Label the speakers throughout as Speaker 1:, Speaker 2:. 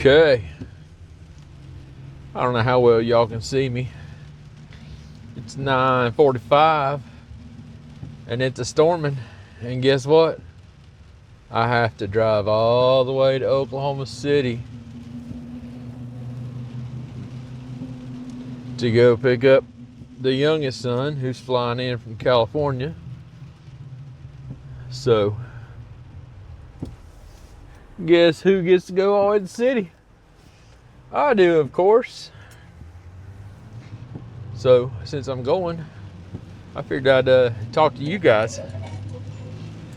Speaker 1: Okay. I don't know how well y'all can see me. It's 9:45 and it's a storming. And guess what? I have to drive all the way to Oklahoma City to go pick up the youngest son who's flying in from California. So, guess who gets to go all the way to the city? I do, of course. So, since I'm going, I figured I'd talk to you guys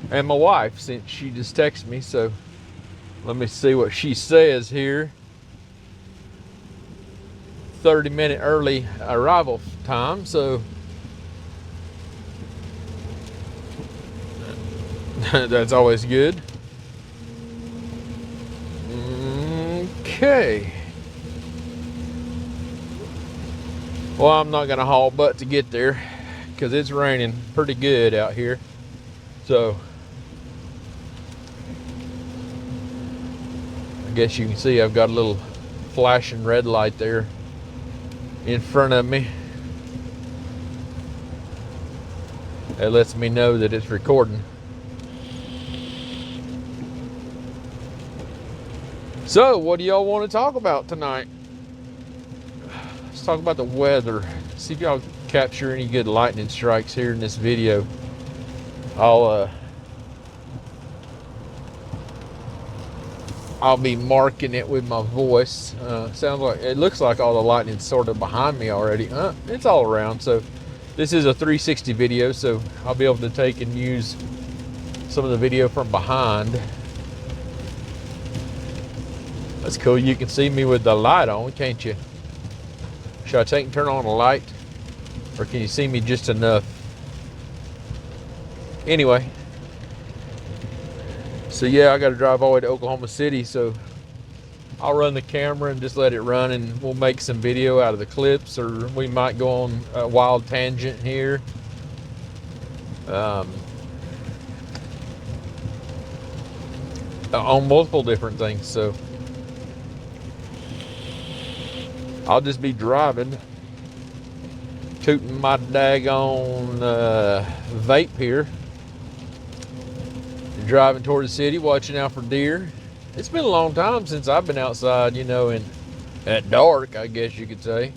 Speaker 1: and my wife, since she just texted me. So, let me see what she says here. 30-minute early arrival time, so that's always good. Okay. Well, I'm not gonna haul butt to get there because it's raining pretty good out here. So I guess you can see I've got a little flashing red light there in front of me. It lets me know that it's recording. So, what do y'all want to talk about tonight? Let's talk about the weather. See if y'all capture any good lightning strikes here in this video. I'll be marking it with my voice. Sounds like it looks like all the lightning's sort of behind me already. It's all around. So this is a 360 video, so I'll be able to take and use some of the video from behind. That's cool. You can see me with the light on, can't you? Should I take and turn on the light? Or can you see me just enough? Anyway. So yeah, I got to drive all the way to Oklahoma City. So I'll run the camera and just let it run, and we'll make some video out of the clips, or we might go on a wild tangent here. On multiple different things. So I'll just be driving, tooting my daggone vape here, driving toward the city, watching out for deer. It's been a long time since I've been outside, you know, at dark, I guess you could say.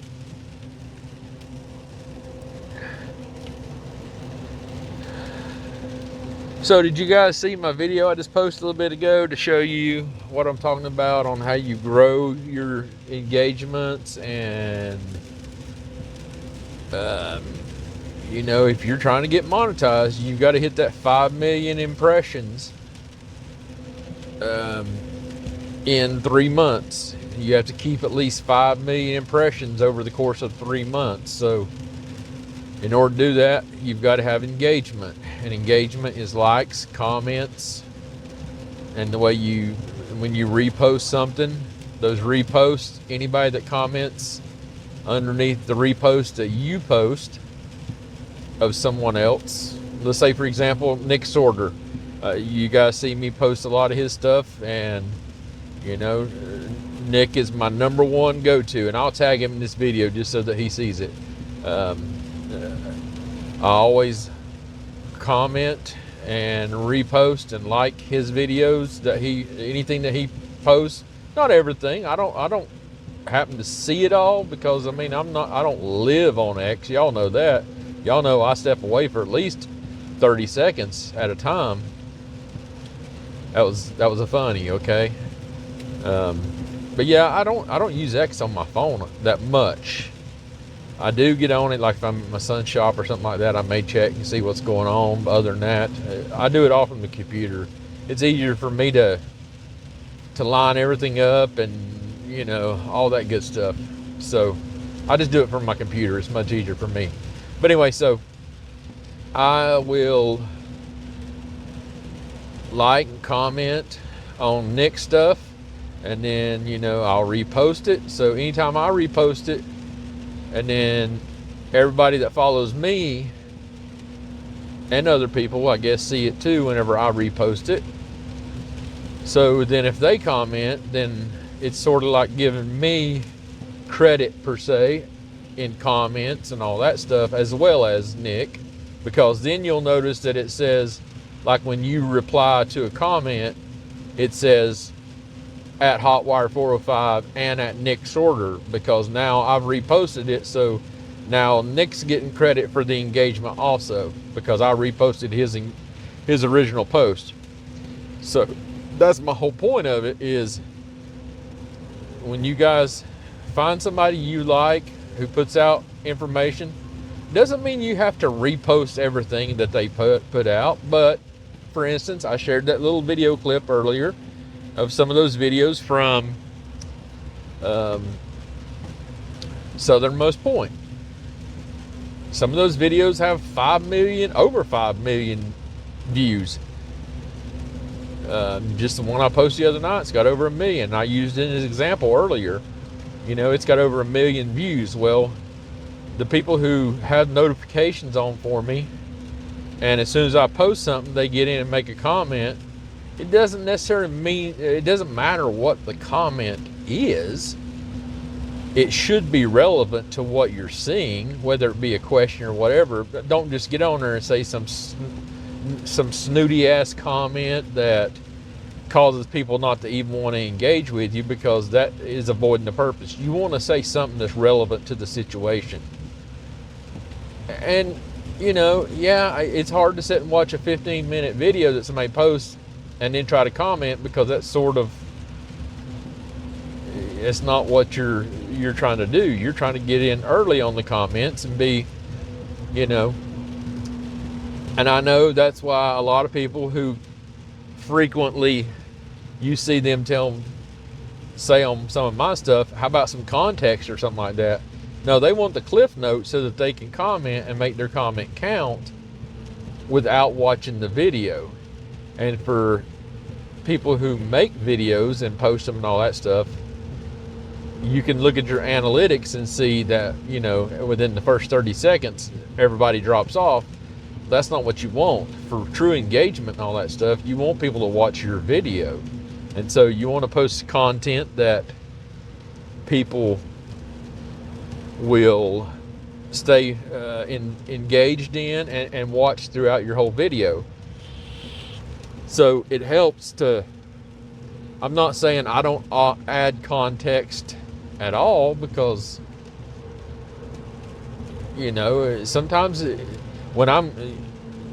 Speaker 1: So did you guys see my video I just posted a little bit ago to show you what I'm talking about on how you grow your engagements? And you know, if you're trying to get monetized, you've got to hit that 5 million impressions in 3 months. You have to keep at least 5 million impressions over the course of 3 months. So in order to do that, you've got to have engagement. And engagement is likes, comments, and the way when you repost something, those reposts, anybody that comments underneath the repost that you post of someone else. Let's say, for example, Nick Sorter. You guys see me post a lot of his stuff, and you know, Nick is my #1 go-to, and I'll tag him in this video just so that he sees it. I always comment and repost and like his videos, anything that he posts. Not everything. I don't happen to see it all, because I mean, I don't live on X. Y'all know that. Y'all know I step away for at least 30 seconds at a time. That was a funny, okay? But yeah, I don't use X on my phone that much. I do get on it, like if I'm at my son's shop or something like that, I may check and see what's going on. But other than that, I do it all from the computer. It's easier for me to line everything up and, you know, all that good stuff. So I just do it from my computer. It's much easier for me. But anyway, so I will like and comment on Nick's stuff, and then, you know, I'll repost it. So anytime I repost it, and then everybody that follows me and other people, I guess, see it too whenever I repost it. So then if they comment, then it's sort of like giving me credit per se in comments and all that stuff, as well as Nick, because then you'll notice that it says, like when you reply to a comment, it says at Hotwire 405 and at Nick Sorter, because now I've reposted it. So now Nick's getting credit for the engagement also, because I reposted his original post. So that's my whole point of it, is when you guys find somebody you like who puts out information, doesn't mean you have to repost everything that they put out. But for instance, I shared that little video clip earlier of some of those videos from Southernmost Point. Some of those videos have over 5 million views. Just the one I posted the other night, it's got over 1 million. I used it as an example earlier. You know, it's got over 1 million views. Well, the people who have notifications on for me, and as soon as I post something, they get in and make a comment. It doesn't necessarily mean, it doesn't matter what the comment is. It should be relevant to what you're seeing, whether it be a question or whatever. But don't just get on there and say some snooty ass comment that causes people not to even want to engage with you, because that is avoiding the purpose. You want to say something that's relevant to the situation. And you know, yeah, it's hard to sit and watch a 15-minute video that somebody posts and then try to comment, because that's sort of, it's not what you're trying to do. You're trying to get in early on the comments and be, you know. And I know that's why a lot of people who frequently, you see them say on some of my stuff, how about some context or something like that? No, they want the cliff notes so that they can comment and make their comment count without watching the video. And for people who make videos and post them and all that stuff, you can look at your analytics and see that, you know, within the first 30 seconds, everybody drops off. That's not what you want. For true engagement and all that stuff, you want people to watch your video. And so you want to post content that people will stay engaged in and watch throughout your whole video. So it helps to, I'm not saying I don't add context at all, because, you know, sometimes when I'm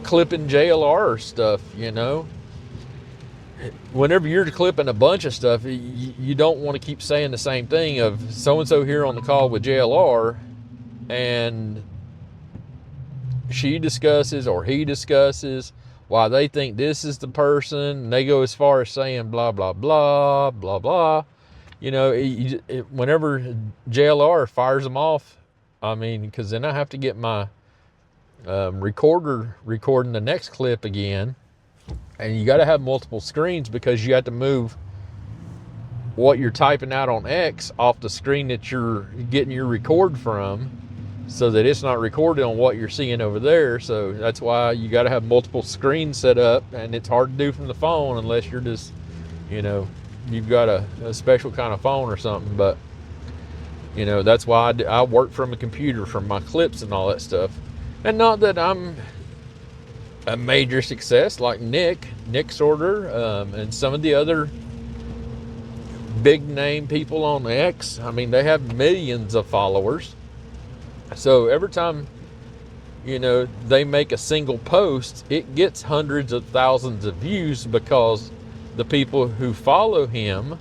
Speaker 1: clipping JLR stuff, you know, whenever you're clipping a bunch of stuff, you don't want to keep saying the same thing of so-and-so here on the call with JLR, and she discusses or he discusses why they think this is the person, and they go as far as saying blah, blah, blah, blah, blah. You know, whenever JLR fires them off, I mean, because then I have to get my recorder recording the next clip again. And you got to have multiple screens, because you have to move what you're typing out on X off the screen that you're getting your record from, so that it's not recorded on what you're seeing over there. So that's why you got to have multiple screens set up, and it's hard to do from the phone unless you're just, you know, you've got a special kind of phone or something. But, you know, that's why I work from a computer for my clips and all that stuff. And not that I'm a major success like Nick Sorter, and some of the other big name people on X. I mean, they have millions of followers. So every time, you know, they make a single post, it gets hundreds of thousands of views, because the people who follow him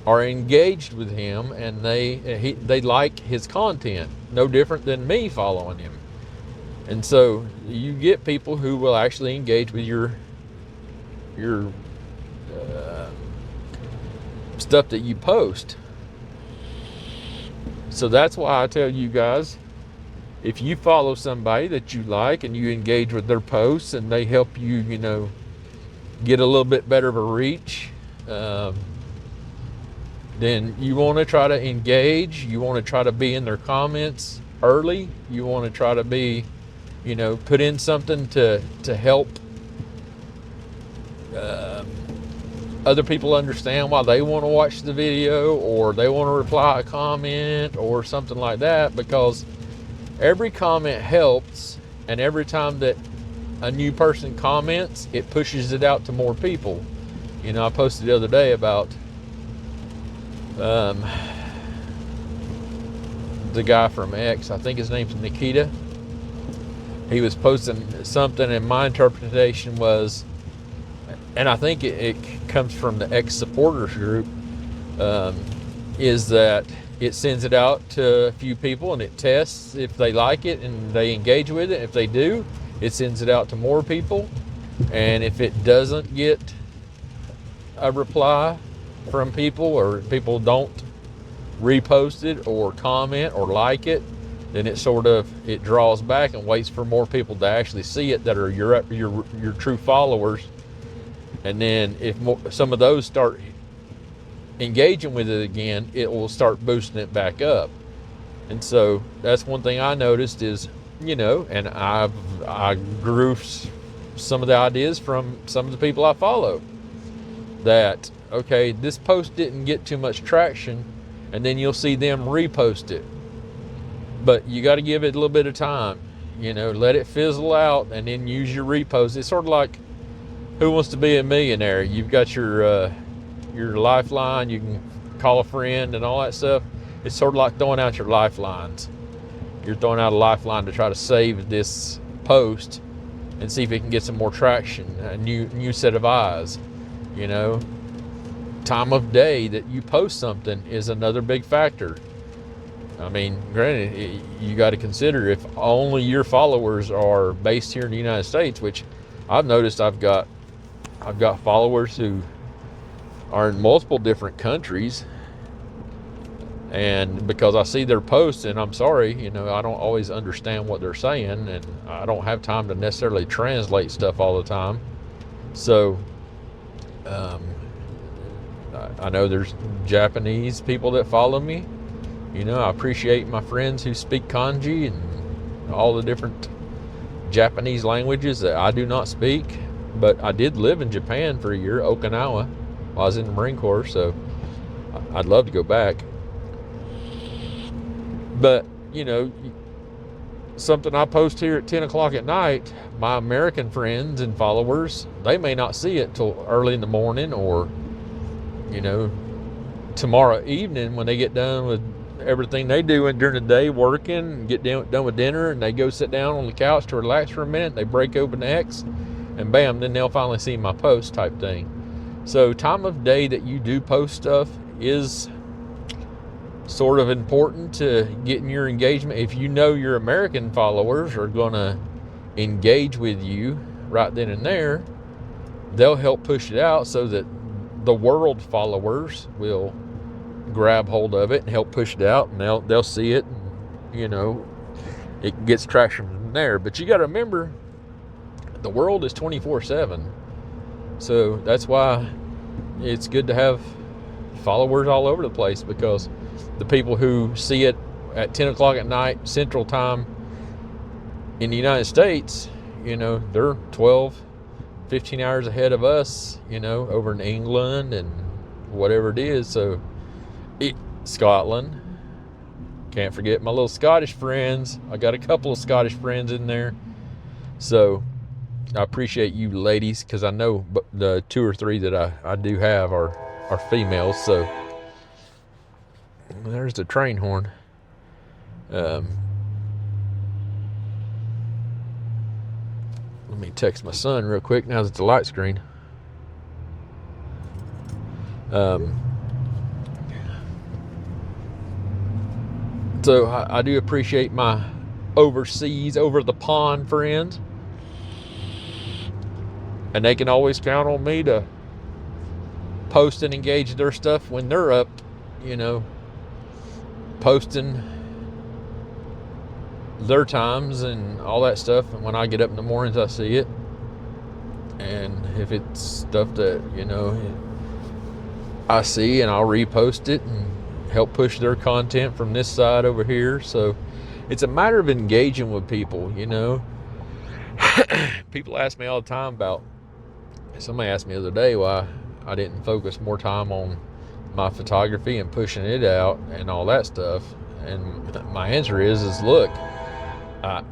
Speaker 1: are engaged with him, and they like his content, no different than me following him. And so you get people who will actually engage with your stuff that you post. So that's why I tell you guys, if you follow somebody that you like and you engage with their posts and they help you, you know, get a little bit better of a reach, then you want to try to engage. You want to try to be in their comments early. You want to try to be, you know, put in something to help other people understand why they want to watch the video, or they want to reply a comment or something like that, because every comment helps, and every time that a new person comments, it pushes it out to more people. You know, I posted the other day about the guy from X, I think his name's Nikita. He was posting something, and my interpretation was, and I think it comes from the X supporters group, is that it sends it out to a few people and it tests if they like it and they engage with it. If they do, it sends it out to more people. And if it doesn't get a reply from people, or people don't repost it or comment or like it, then it draws back and waits for more people to actually see it that are your true followers. And then if some of those start engaging with it again, it will start boosting it back up. And so that's one thing I noticed is, you know, and I grew some of the ideas from some of the people I follow, that, okay, this post didn't get too much traction, and then you'll see them repost it. But you got to give it a little bit of time, you know, let it fizzle out and then use your repost. It's sort of like Who Wants to Be a Millionaire. You've got your lifeline, you can call a friend and all that stuff. It's sort of like throwing out your lifelines. You're throwing out a lifeline to try to save this post and see if it can get some more traction, a new set of eyes. You know, time of day that you post something is another big factor. I mean, granted, you got to consider if only your followers are based here in the United States, which I've noticed I've got followers who are in multiple different countries, and because I see their posts, and I'm sorry, you know, I don't always understand what they're saying, and I don't have time to necessarily translate stuff all the time. So I know there's Japanese people that follow me. You know, I appreciate my friends who speak kanji and all the different Japanese languages that I do not speak. But I did live in Japan for a year, Okinawa, while I was in the Marine Corps, so I'd love to go back. But, you know, something I post here at 10 o'clock at night, my American friends and followers, they may not see it till early in the morning, or, you know, tomorrow evening when they get done with everything they do during the day, working, and get done with dinner, and they go sit down on the couch to relax for a minute. They break open X, and bam, then they'll finally see my post type thing. So time of day that you do post stuff is sort of important to getting your engagement. If you know your American followers are going to engage with you right then and there, they'll help push it out so that the world followers will grab hold of it and help push it out, and they'll see it, and, you know, it gets traction from there. But you got to remember, the world is 24/7, so that's why it's good to have followers all over the place, because the people who see it at 10 o'clock at night Central Time in the United States, you know, they're 12, 15 hours ahead of us, you know, over in England and whatever it is. So Scotland, can't forget my little Scottish friends. I got a couple of Scottish friends in there, so I appreciate you ladies, because I know the 2 or 3 that I do have are females. So there's the train horn. Let me text my son real quick now that the light screen. So I do appreciate my overseas, over the pond friends, and they can always count on me to post and engage their stuff when they're up, you know, posting their times and all that stuff. And when I get up in the mornings, I see it. And if it's stuff that, you know, I see, and I'll repost it and help push their content from this side over here. So it's a matter of engaging with people, you know. People ask me all the time about, somebody asked me the other day why I didn't focus more time on my photography and pushing it out and all that stuff. And my answer is look, I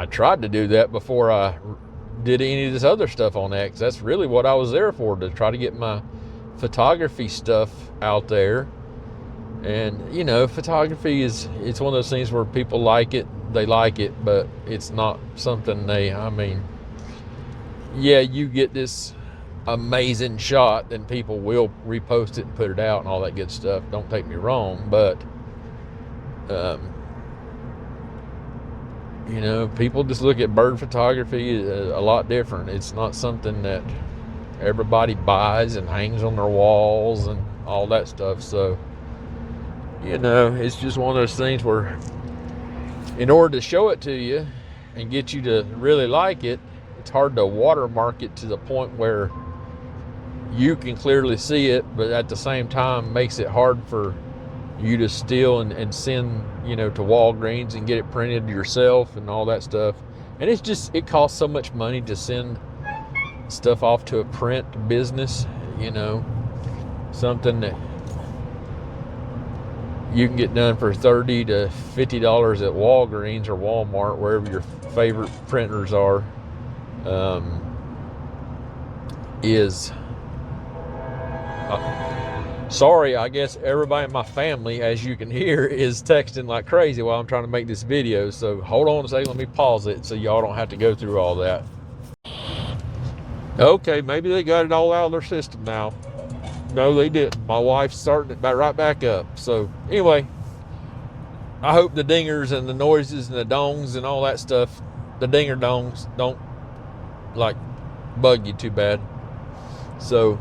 Speaker 1: tried to do that before I did any of this other stuff on X. That's really what I was there for, to try to get my photography stuff out there. And you know, photography it's one of those things where people like it, they like it, but it's not something yeah, you get this amazing shot, then people will repost it and put it out and all that good stuff. Don't take me wrong, but you know, people just look at bird photography a lot different. It's not something that everybody buys and hangs on their walls and all that stuff. So, you know, it's just one of those things where in order to show it to you and get you to really like it, it's hard to watermark it to the point where you can clearly see it, but at the same time makes it hard for you to steal and send, you know, to Walgreens and get it printed yourself and all that stuff. And it costs so much money to send stuff off to a print business, you know, something that you can get done for $30 to $50 at Walgreens or Walmart, wherever your favorite printers are, sorry, I guess everybody in my family, as you can hear, is texting like crazy while I'm trying to make this video. So hold on a second, let me pause it so y'all don't have to go through all that. Okay, maybe they got it all out of their system now. No, they didn't. My wife's starting it right back up. So anyway, I hope the dingers and the noises and the dongs and all that stuff, the dinger dongs, don't like bug you too bad. So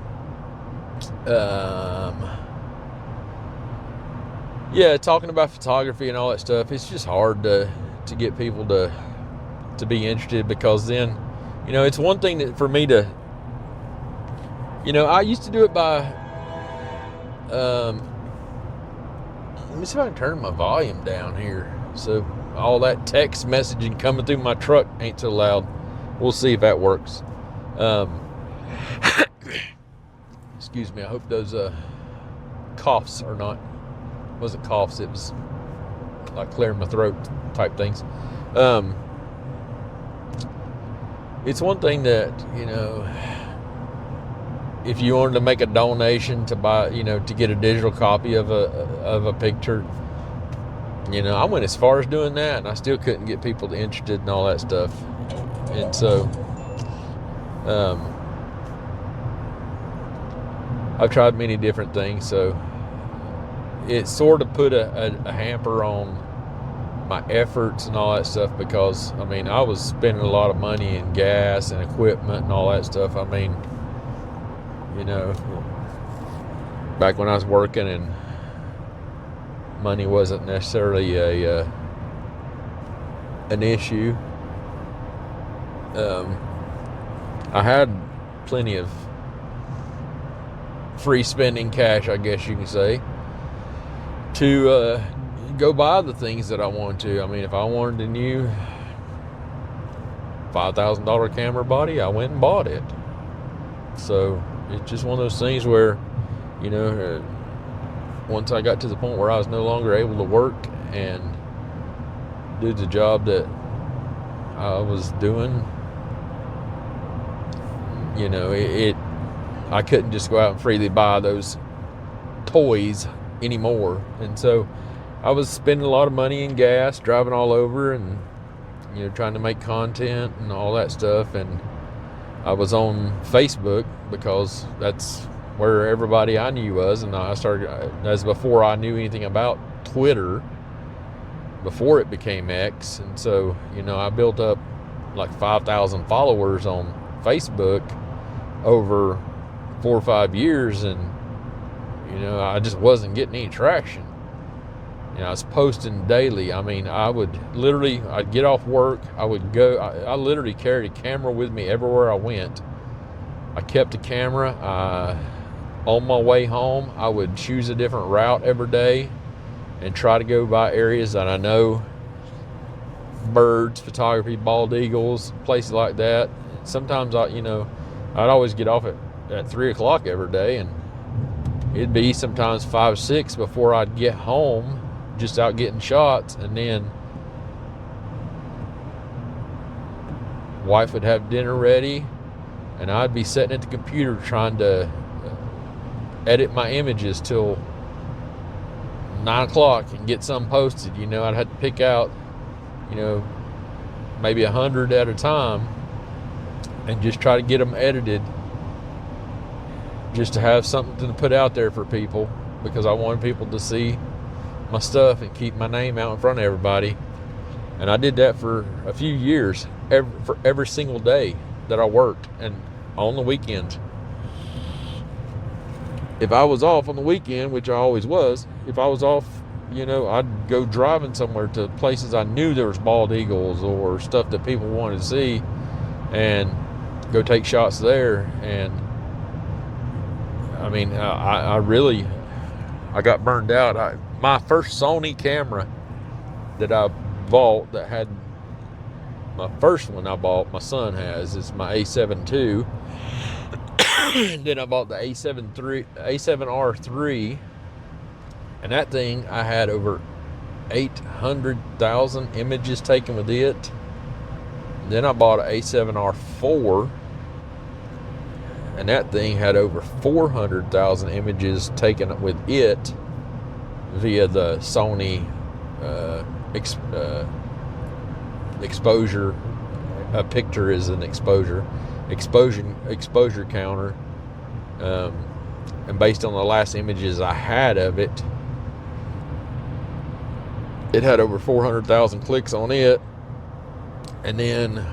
Speaker 1: yeah, talking about photography and all that stuff, it's just hard to get people to be interested, because then, you know, it's one thing that for me to, you know, I used to do it by let me see if I can turn my volume down here so all that text messaging coming through my truck ain't so loud. We'll see if that works. Excuse me, I hope those coughs are not, wasn't coughs, it was like clearing my throat type things. It's one thing that, you know, if you wanted to make a donation to buy, you know, to get a digital copy of a picture, you know, I went as far as doing that, and I still couldn't get people interested in all that stuff. And so I've tried many different things, so it sort of put a hamper on my efforts and all that stuff, because I mean, I was spending a lot of money in gas and equipment and all that stuff. I mean, you know, back when I was working and money wasn't necessarily an issue, I had plenty of free spending cash, I guess you can say, to go buy the things that I wanted to. I mean, if I wanted a new $5,000 camera body, I went and bought it. So it's just one of those things where, you know, once I got to the point where I was no longer able to work and do the job that I was doing, you know, I couldn't just go out and freely buy those toys anymore. And so I was spending a lot of money in gas, driving all over, and, you know, trying to make content and all that stuff. And I was on Facebook because that's where everybody I knew was. And I started, as before I knew anything about Twitter, before it became X. And so, you know, I built up like 5,000 followers on Facebook over 4 or 5 years, and, you know, I just wasn't getting any traction. You know, I was posting daily. I mean, I'd get off work, I would go, I literally carried a camera with me everywhere I went. I kept a camera. On my way home, I would choose a different route every day and try to go by areas that I know, birds, photography, bald eagles, places like that. Sometimes I'd always get off at at 3 o'clock every day, and it'd be sometimes 5, 6 before I'd get home, just out getting shots, and then wife would have dinner ready, and I'd be sitting at the computer trying to edit my images till 9 o'clock and get some posted. You know, I'd have to pick out, you know, maybe 100 at a time and just try to get them edited, just to have something to put out there for people, because I wanted people to see my stuff and keep my name out in front of everybody. And I did that for a few years, for every single day that I worked, and on the weekends. If I was off on the weekend, which I always was, if I was off, you know, I'd go driving somewhere to places I knew there was bald eagles or stuff that people wanted to see, and go take shots there. And I mean, I got burned out. My first Sony camera that I bought, that had, my first one I bought, my son has, is my A7 II. And then I bought the A7R3, and that thing, I had over 800,000 images taken with it. Then I bought an A7R4, and that thing had over 400,000 images taken with it via the Sony exposure. A picture is an exposure counter, and based on the last images I had of it, it had over 400,000 clicks on it. And then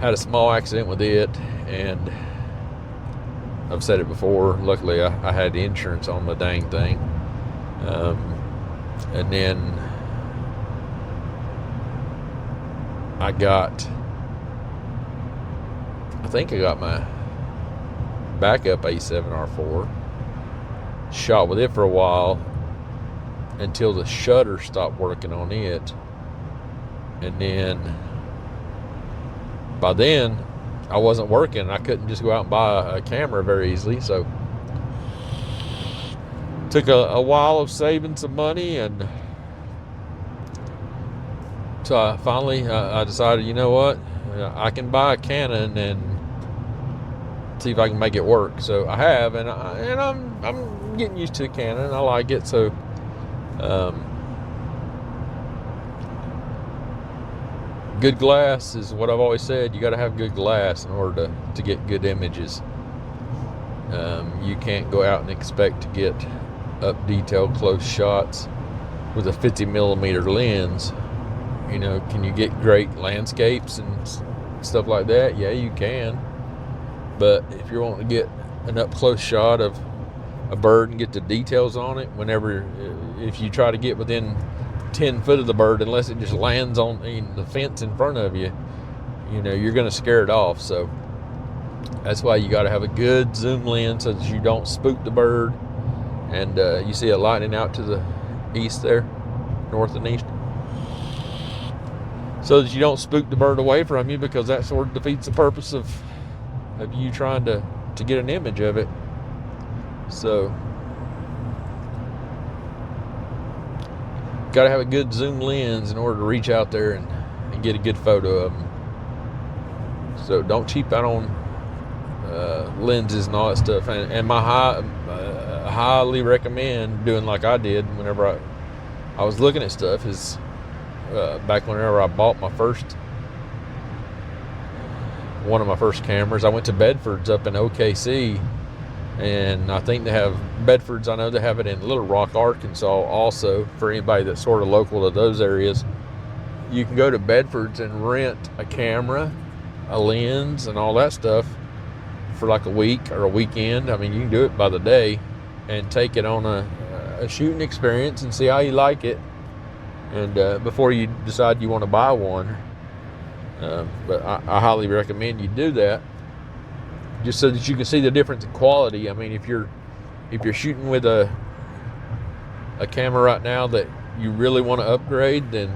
Speaker 1: had a small accident with it, and I've said it before, luckily I had insurance on the dang thing. And then I think I got my backup A7R4, shot with it for a while until the shutter stopped working on it. And then by then I wasn't working. I couldn't just go out and buy a camera very easily, so took a while of saving some money, and so I finally I decided, you know what, I can buy a Canon and see if I can make it work. So I have, and I'm getting used to the Canon. I like it. So good glass is what I've always said. You got to have good glass in order to get good images. You can't go out and expect to get up detailed close shots with a 50mm lens. You know, can you get great landscapes and stuff like that? Yeah, you can. But if you're wanting to get an up close shot of a bird and get the details on it, if you try to get within 10 foot of the bird, unless it just lands on the fence in front of you, you know, you're going to scare it off. So that's why you got to have a good zoom lens so that you don't spook the bird. And you see it lightning out to the east there, north and east, so that you don't spook the bird away from you, because that sort of defeats the purpose of you trying to get an image of it. So got to have a good zoom lens in order to reach out there and get a good photo of them. So don't cheap out on lenses and all that stuff. And I highly recommend doing like I did whenever I was looking at stuff, is back whenever I bought one of my first cameras. I went to Bedford's up in OKC, and I think they have Bedford's, I know they have it in Little Rock, Arkansas also, for anybody that's sort of local to those areas. You can go to Bedford's and rent a camera, a lens, and all that stuff for like a week or a weekend. I mean, you can do it by the day and take it on a shooting experience and see how you like it, and before you decide you want to buy one. But I highly recommend you do that, just so that you can see the difference in quality. I mean, if you're shooting with a camera right now that you really want to upgrade, then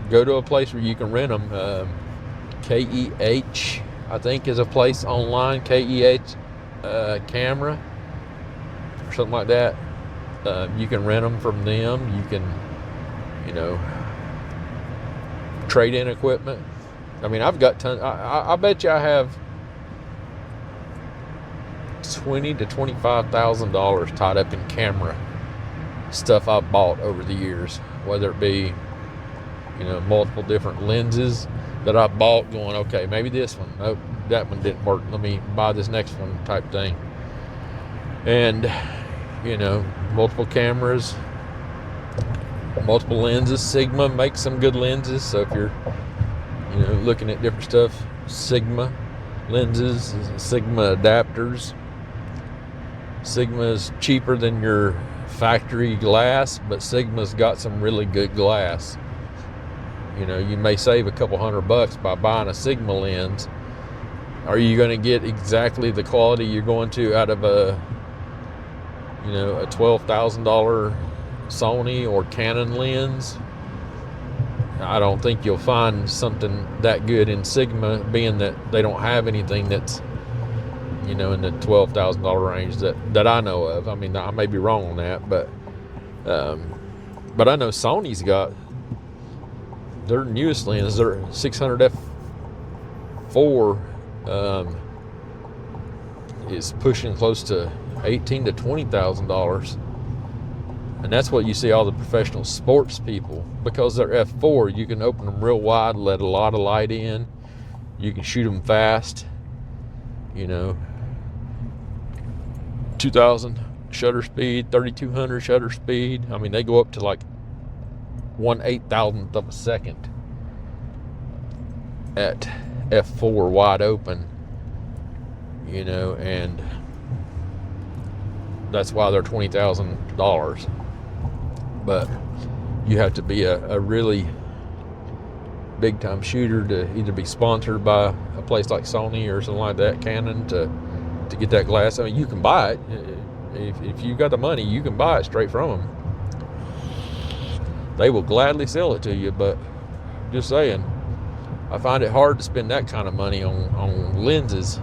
Speaker 1: go to a place where you can rent them. KEH I think, is a place online, KEH Camera or something like that. You can rent them from them. You can, trade in equipment. I mean, I've got tons. I bet you I have $20,000 to $25,000 tied up in camera stuff I've bought over the years, whether it be multiple different lenses that I bought, going, okay, maybe this one, nope, that one didn't work, let me buy this next one type thing. And multiple cameras, multiple lenses. Sigma makes some good lenses, so if you're looking at different stuff, Sigma lenses, Sigma adapters. Sigma is cheaper than your factory glass, but Sigma's got some really good glass. You may save a couple $100 by buying a Sigma lens. Are you going to get exactly the quality you're going to out of a $12,000 Sony or Canon lens? I don't think you'll find something that good in Sigma, being that they don't have anything that's in the $12,000 range that I know of. I mean, I may be wrong on that, but I know Sony's got their newest lens, their 600 f4, is pushing close to $18,000 to $20,000, and that's what you see all the professional sports people, because they're f4. You can open them real wide, let a lot of light in. You can shoot them fast. 2,000 shutter speed, 3,200 shutter speed. I mean, they go up to like 1/8,000th of a second at f4 wide open. And that's why they're $20,000. But you have to be a really big time shooter to either be sponsored by a place like Sony or something like that, Canon, to get that glass. I mean, you can buy it. If you got the money, you can buy it straight from them. They will gladly sell it to you, but just saying, I find it hard to spend that kind of money on lenses,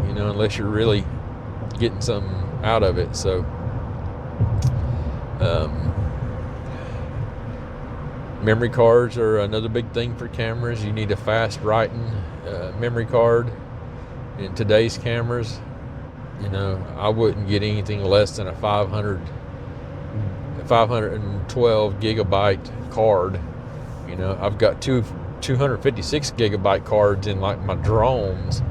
Speaker 1: unless you're really getting something out of it. So memory cards are another big thing for cameras. You need a fast writing memory card in today's cameras. I wouldn't get anything less than a 512 gigabyte card. I've got 256 gigabyte cards in like my drones,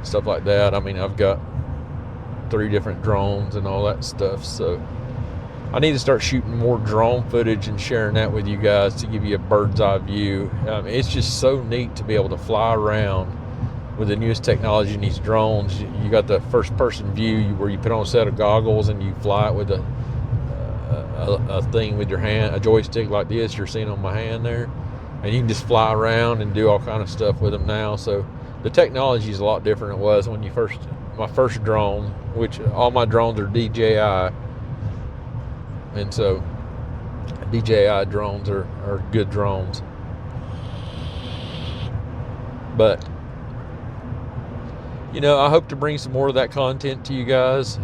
Speaker 1: stuff like that. I mean, I've got 3 different drones and all that stuff. So I need to start shooting more drone footage and sharing that with you guys to give you a bird's eye view. It's just so neat to be able to fly around with the newest technology in these drones. You got the first person view where you put on a set of goggles and you fly it with a thing with your hand, a joystick like this you're seeing on my hand there, and you can just fly around and do all kind of stuff with them now. So the technology is a lot different than it was when my first drone, which all my drones are DJI, and so DJI drones are good drones. But I hope to bring some more of that content to you guys.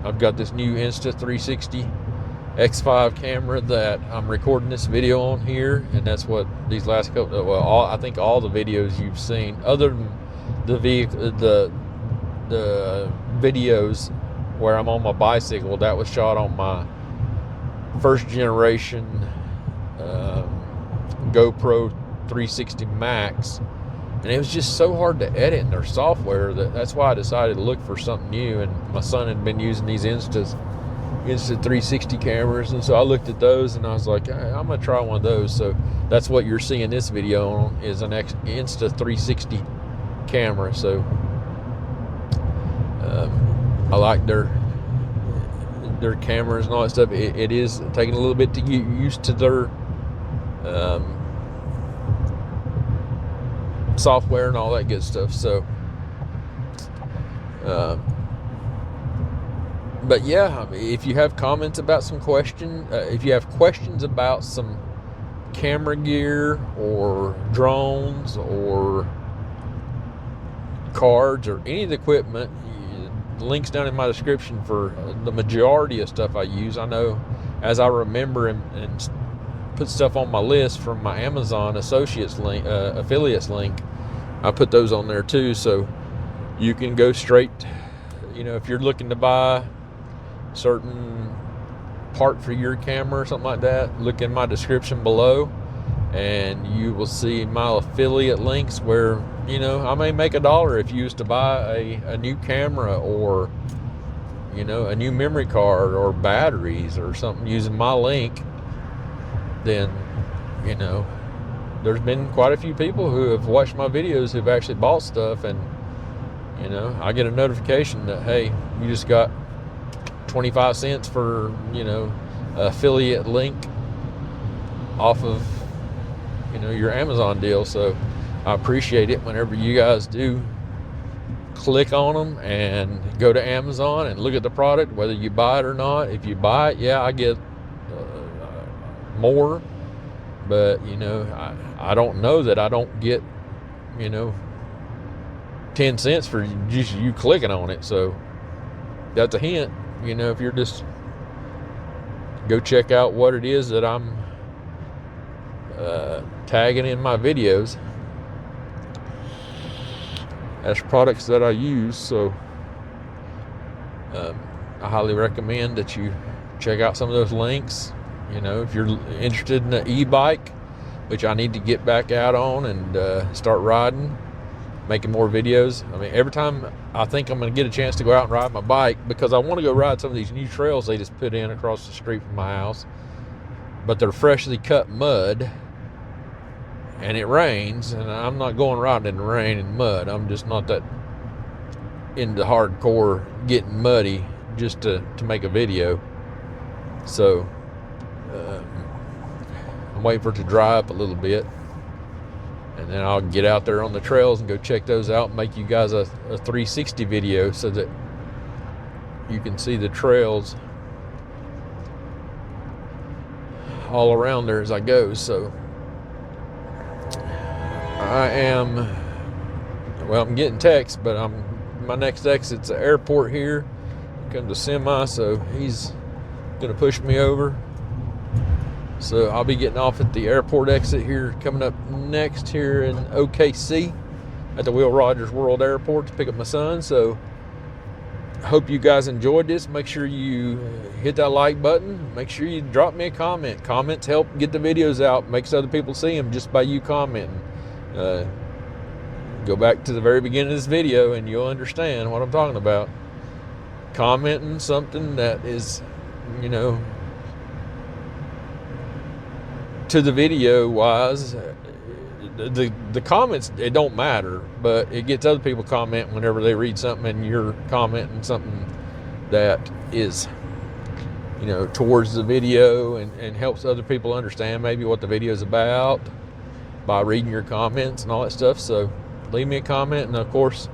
Speaker 1: I've got this new Insta360 X5 camera that I'm recording this video on here, and that's what these last couple, I think all the videos you've seen, other than the videos where I'm on my bicycle, that was shot on my first generation GoPro 360 Max, and it was just so hard to edit in their software that's why I decided to look for something new. And my son had been using these Insta360 cameras, and so I looked at those and I was like, hey, I'm gonna try one of those. So that's what you're seeing this video on, is an Insta360 camera. So I like their cameras and all that stuff. It is taking a little bit to get used to their software and all that good stuff. So but yeah, if you have comments about some questions, if you have questions about some camera gear or drones or cards or any of the equipment, links down in my description for the majority of stuff I use. I know as I remember and put stuff on my list from my Amazon associates link, affiliates link, I put those on there too, so you can go straight. If you're looking to buy certain part for your camera or something like that, look in my description below and you will see my affiliate links where I may make $1 if you used to buy a new camera or a new memory card or batteries or something using my link. Then there's been quite a few people who have watched my videos who've actually bought stuff, and I get a notification that, hey, you just got 25 cents for affiliate link off of your Amazon deal. So I appreciate it whenever you guys do click on them and go to Amazon and look at the product, whether you buy it or not. If you buy it, yeah, I get more, but I don't know that I don't get 10 cents for just you clicking on it. So that's a hint. If you're just go check out what it is that I'm tagging in my videos as products that I use. So I highly recommend that you check out some of those links. If you're interested in an e-bike, which I need to get back out on and start riding, making more videos. I mean, every time I think I'm going to get a chance to go out and ride my bike, because I want to go ride some of these new trails they just put in across the street from my house, but they're freshly cut mud and it rains, and I'm not going riding in the rain and mud. I'm just not that into hardcore getting muddy just to make a video. So I'm waiting for it to dry up a little bit, and then I'll get out there on the trails and go check those out and make you guys a 360 video so that you can see the trails all around there as I go. So I'm getting texts, but my next exit's the airport here. Here comes a semi, so he's gonna push me over. So I'll be getting off at the airport exit here, coming up next here in OKC at the Will Rogers World Airport to pick up my son. So I hope you guys enjoyed this. Make sure you hit that like button. Make sure you drop me a comment. Comments help get the videos out, makes other people see them just by you commenting. Go back to the very beginning of this video and you'll understand what I'm talking about. Commenting something that is, to the video wise, the comments, it don't matter, but it gets other people comment whenever they read something and you're commenting something that is towards the video and helps other people understand maybe what the video is about by reading your comments and all that stuff. So leave me a comment, and of course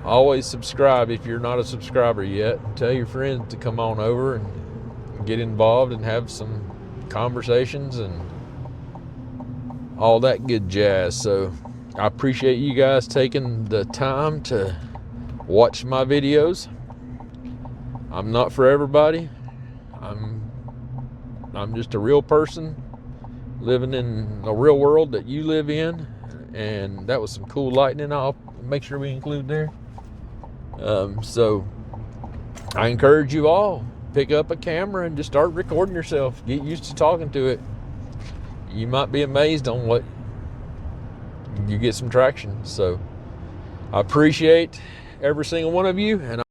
Speaker 1: always subscribe if you're not a subscriber yet. Tell your friends to come on over and get involved and have some conversations and all that good jazz. So I appreciate you guys taking the time to watch my videos. I'm not for everybody. I'm just a real person living in a real world that you live in, and that was some cool lightning. I'll make sure we include there. So I encourage you all, pick up a camera and just start recording yourself. Get used to talking to it. You might be amazed on what you get some traction. So I appreciate every single one of you, and